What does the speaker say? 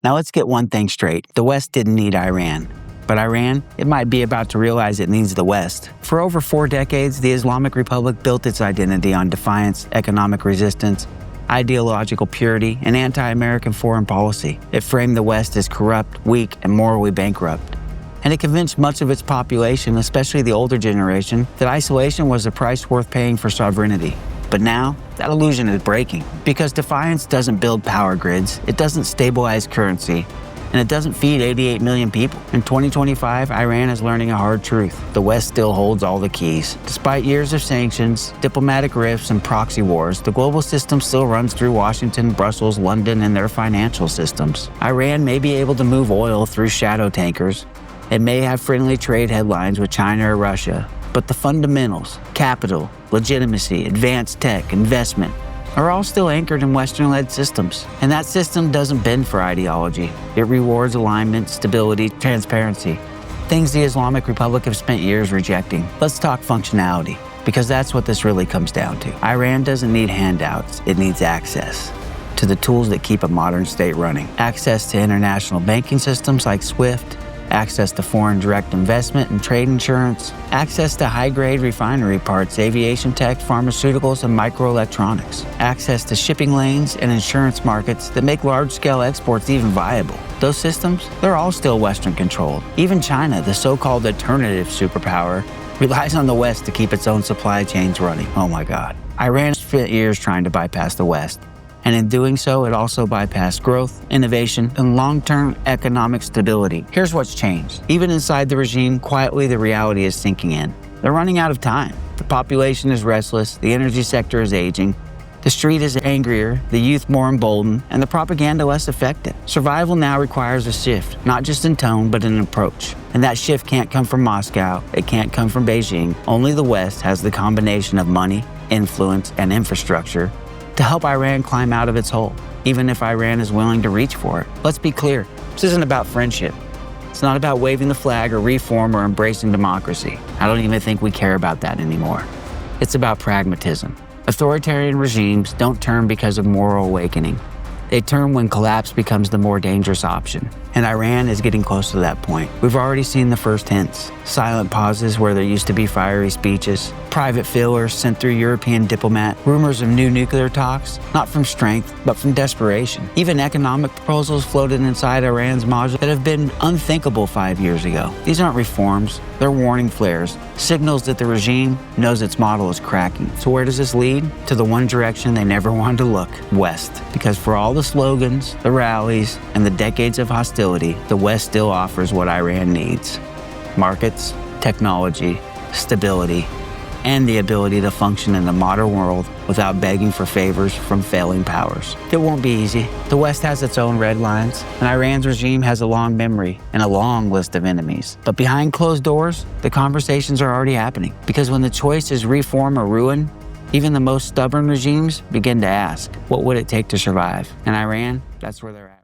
Now let's get one thing straight. The West didn't need Iran. But Iran, it might be about to realize it needs the West. For over 4 decades, the Islamic Republic built its identity on defiance, economic resistance, ideological purity, and anti-American foreign policy. It framed the West as corrupt, weak, and morally bankrupt. And it convinced much of its population, especially the older generation, that isolation was a price worth paying for sovereignty. But now, that illusion is breaking. Because defiance doesn't build power grids, it doesn't stabilize currency, and it doesn't feed 88 million people. In 2025, Iran is learning a hard truth. The West still holds all the keys. Despite years of sanctions, diplomatic rifts, and proxy wars, the global system still runs through Washington, Brussels, London, and their financial systems. Iran may be able to move oil through shadow tankers. It may have friendly trade headlines with China or Russia, but the fundamentals, capital, legitimacy, advanced tech, investment, are all still anchored in Western-led systems. And that system doesn't bend for ideology. It rewards alignment, stability, transparency, things the Islamic Republic have spent years rejecting. Let's talk functionality, because that's what this really comes down to. Iran doesn't need handouts, it needs access to the tools that keep a modern state running. Access to international banking systems like SWIFT, access to foreign direct investment and trade insurance, access to high-grade refinery parts, aviation tech, pharmaceuticals, and microelectronics, access to shipping lanes and insurance markets that make large-scale exports even viable. Those systems, they're all still Western-controlled. Even China, the so-called alternative superpower, relies on the West to keep its own supply chains running. Oh my God. Iran spent years trying to bypass the West. And in doing so, it also bypassed growth, innovation, and long-term economic stability. Here's what's changed. Even inside the regime, quietly the reality is sinking in. They're running out of time. The population is restless, the energy sector is aging, the street is angrier, the youth more emboldened, and the propaganda less effective. Survival now requires a shift, not just in tone, but in approach. And that shift can't come from Moscow, it can't come from Beijing. Only the West has the combination of money, influence, and infrastructure to help Iran climb out of its hole, even if Iran is willing to reach for it. Let's be clear, this isn't about friendship. It's not about waving the flag or reform or embracing democracy. I don't even think we care about that anymore. It's about pragmatism. Authoritarian regimes don't turn because of moral awakening. They turn when collapse becomes the more dangerous option. And Iran is getting close to that point. We've already seen the first hints. Silent pauses where there used to be fiery speeches, private feelers sent through European diplomat, rumors of new nuclear talks, not from strength, but from desperation. Even economic proposals floated inside Iran's module that have been unthinkable 5 years ago. These aren't reforms, they're warning flares, signals that the regime knows its model is cracking. So where does this lead? To the one direction they never wanted to look, West. Because for all the slogans, the rallies, and the decades of hostility, the West still offers what Iran needs: markets, technology, stability, and the ability to function in the modern world without begging for favors from failing powers. It won't be easy. The West has its own red lines, and Iran's regime has a long memory and a long list of enemies. But behind closed doors, the conversations are already happening. Because when the choice is reform or ruin, even the most stubborn regimes begin to ask, what would it take to survive? And Iran, that's where they're at.